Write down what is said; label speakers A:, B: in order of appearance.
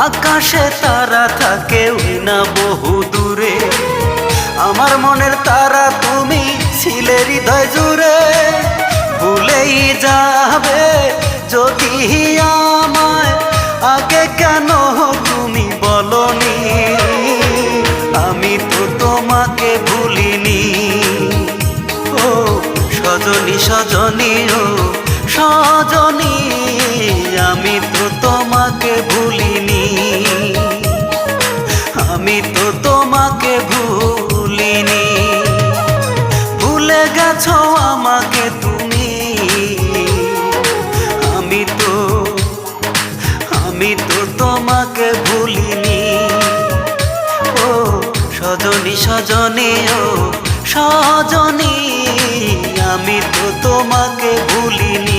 A: আকাশে তারা থাকে ওই না বহু দূরে, আমার মনের তারা তুমি ছিলে হৃদয় জুড়ে। ভুলেই যাবে যদি আমায়, আগে কেন তুমি বলনি? আমি তো তোমাকে ভুলিনি। ও সজনী সজনী, ও সজনী, আমি তো তোমাকে ভুলিনি। আমি তো তোমাকে ভুলিনি। ভুলে গেছো আমাকে তুমি। আমি তো তোমাকে ভুলিনি। ও সজনী সজনী, ও সজনী, আমি তো তোমাকে ভুলিনি।